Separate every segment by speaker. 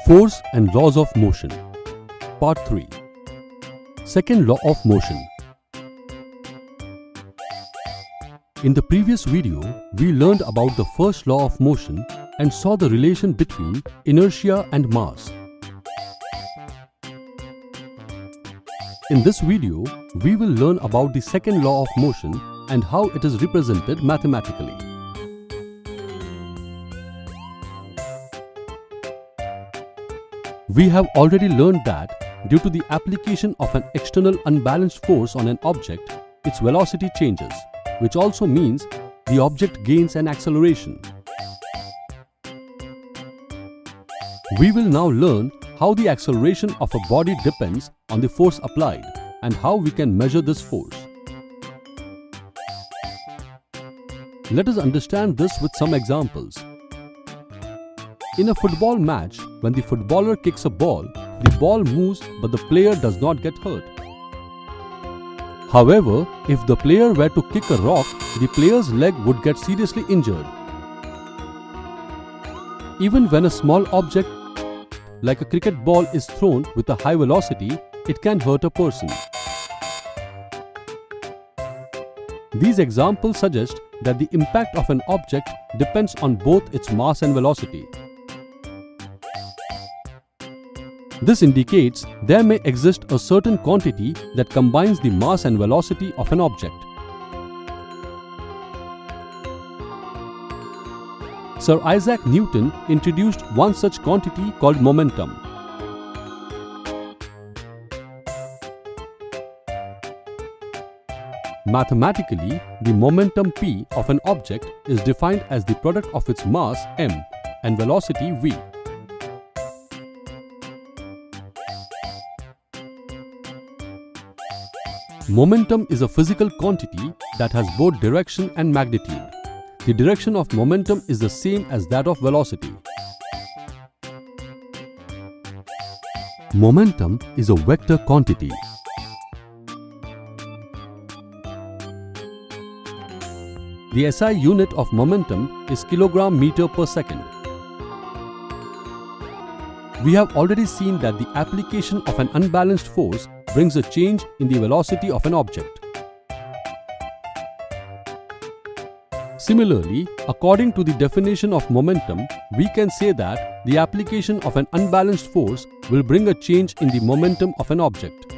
Speaker 1: Force and Laws of Motion. Part 3. Second Law of Motion. In the previous video, we learned about the first law of motion and saw the relation between inertia and mass. In this video, we will learn about the second law of motion and how it is represented mathematically. We have already learned that due to the application of an external unbalanced force on an object, its velocity changes, which also means the object gains an acceleration. We will now learn how the acceleration of a body depends on the force applied and how we can measure this force. Let us understand this with some examples. In a football match, when the footballer kicks a ball, the ball moves but the player does not get hurt. However, if the player were to kick a rock, the player's leg would get seriously injured. Even when a small object like a cricket ball is thrown with a high velocity, it can hurt a person. These examples suggest that the impact of an object depends on both its mass and velocity. This indicates there may exist a certain quantity that combines the mass and velocity of an object. Sir Isaac Newton introduced one such quantity called momentum. Mathematically, the momentum p of an object is defined as the product of its mass m and velocity v. Momentum is a physical quantity that has both direction and magnitude. The direction of momentum is the same as that of velocity. Momentum is a vector quantity. The SI unit of momentum is kilogram meter per second. We have already seen that the application of an unbalanced force brings a change in the velocity of an object. Similarly, according to the definition of momentum, we can say that the application of an unbalanced force will bring a change in the momentum of an object.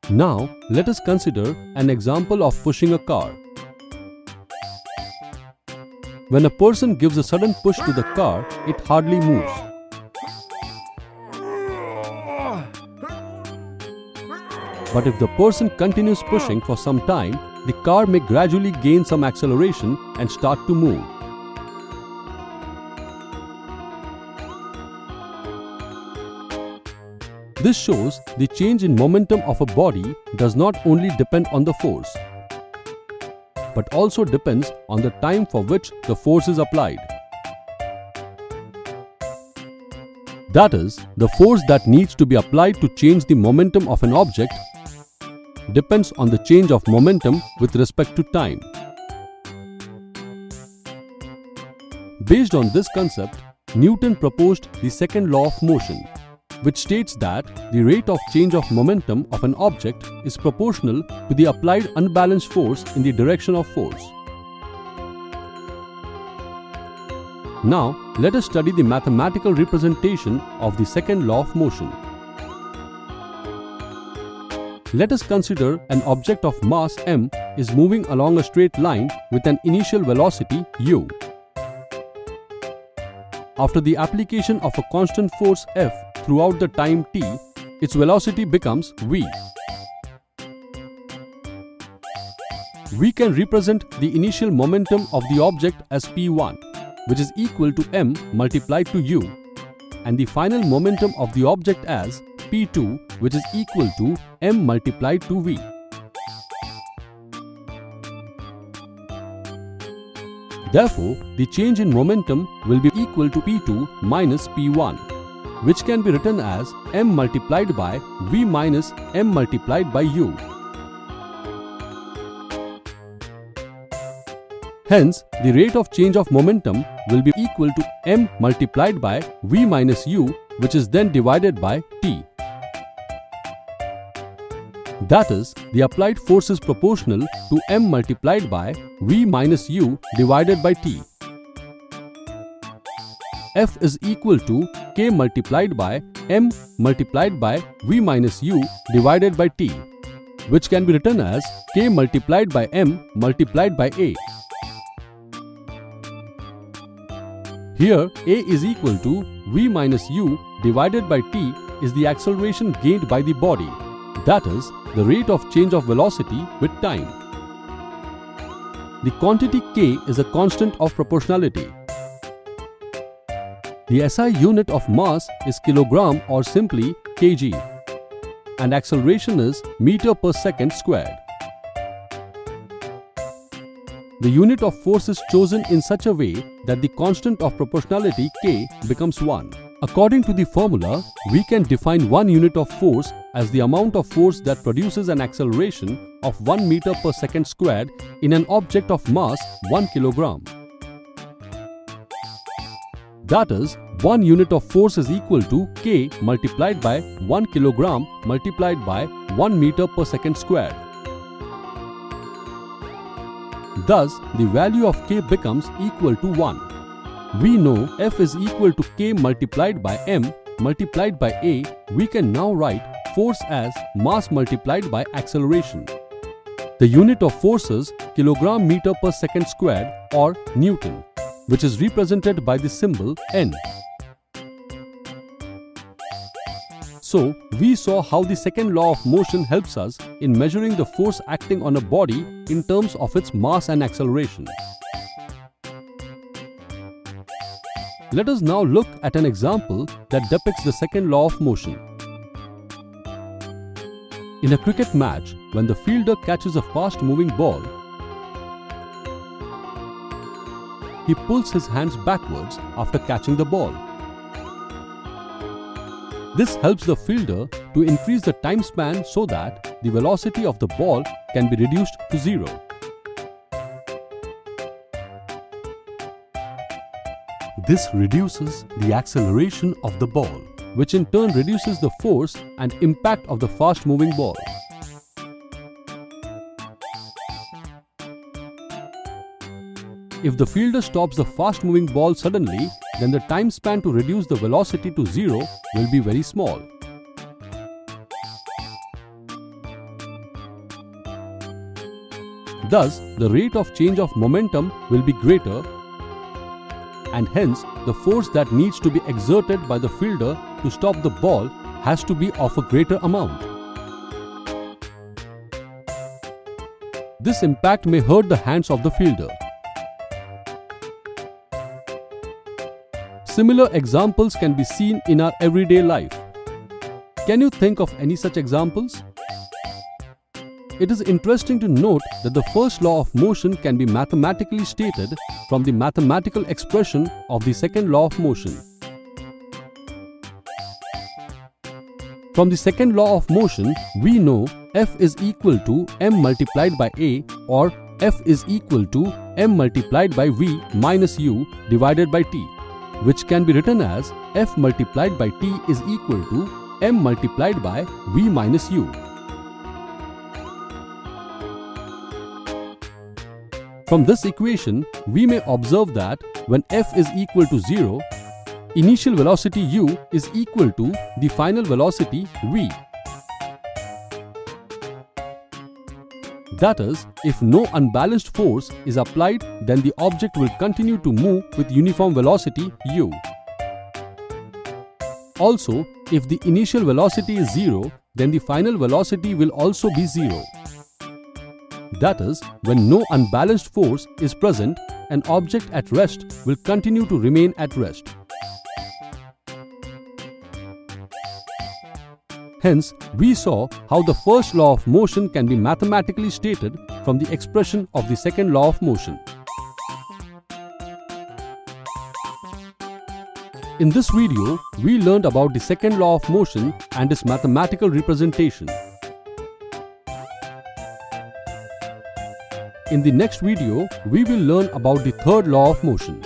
Speaker 1: Now, let us consider an example of pushing a car. When a person gives a sudden push to the car, it hardly moves. But if the person continues pushing for some time, the car may gradually gain some acceleration and start to move. This shows the change in momentum of a body does not only depend on the force, but also depends on the time for which the force is applied. That is, the force that needs to be applied to change the momentum of an object depends on the change of momentum with respect to time. Based on this concept, Newton proposed the second law of motion, which states that the rate of change of momentum of an object is proportional to the applied unbalanced force in the direction of force. Now, let us study the mathematical representation of the second law of motion. Let us consider an object of mass m is moving along a straight line with an initial velocity u. After the application of a constant force F throughout the time t, its velocity becomes v. We can represent the initial momentum of the object as p1, which is equal to m multiplied to u, and the final momentum of the object as p2, which is equal to m multiplied to v. Therefore, the change in momentum will be equal to p2 minus p1, which can be written as m multiplied by v minus m multiplied by u. Hence, the rate of change of momentum will be equal to m multiplied by v minus u, which is then divided by t. That is, the applied force is proportional to m multiplied by v minus u divided by t. F is equal to k multiplied by m multiplied by v minus u divided by t, which can be written as k multiplied by m multiplied by a. Here, a is equal to v minus u divided by t is the acceleration gained by the body, that is, the rate of change of velocity with time. The quantity k is a constant of proportionality. The SI unit of mass is kilogram or simply kg, and acceleration is meter per second squared. The unit of force is chosen in such a way that the constant of proportionality k becomes 1. According to the formula, we can define one unit of force as the amount of force that produces an acceleration of 1 meter per second squared in an object of mass 1 kilogram. That is, 1 unit of force is equal to k multiplied by 1 kilogram multiplied by 1 meter per second squared. Thus, the value of k becomes equal to 1. We know F is equal to k multiplied by m multiplied by a. We can now write force as mass multiplied by acceleration. The unit of force is kilogram meter per second squared or Newton, which is represented by the symbol N. So, we saw how the second law of motion helps us in measuring the force acting on a body in terms of its mass and acceleration. Let us now look at an example that depicts the second law of motion. In a cricket match, when the fielder catches a fast-moving ball, he pulls his hands backwards after catching the ball. This helps the fielder to increase the time span so that the velocity of the ball can be reduced to 0. This reduces the acceleration of the ball, which in turn reduces the force and impact of the fast-moving ball. If the fielder stops the fast-moving ball suddenly, then the time span to reduce the velocity to 0 will be very small. Thus, the rate of change of momentum will be greater, and hence the force that needs to be exerted by the fielder to stop the ball has to be of a greater amount. This impact may hurt the hands of the fielder. Similar examples can be seen in our everyday life. Can you think of any such examples? It is interesting to note that the first law of motion can be mathematically stated from the mathematical expression of the second law of motion. From the second law of motion, we know F is equal to m multiplied by a, or F is equal to m multiplied by v minus u divided by t, which can be written as F multiplied by t is equal to m multiplied by v minus u. From this equation, we may observe that when F is equal to 0, initial velocity u is equal to the final velocity v. That is, if no unbalanced force is applied, then the object will continue to move with uniform velocity u. Also, if the initial velocity is 0, then the final velocity will also be 0. That is, when no unbalanced force is present, an object at rest will continue to remain at rest. Hence, we saw how the first law of motion can be mathematically stated from the expression of the second law of motion. In this video, we learned about the second law of motion and its mathematical representation. In the next video, we will learn about the third law of motion.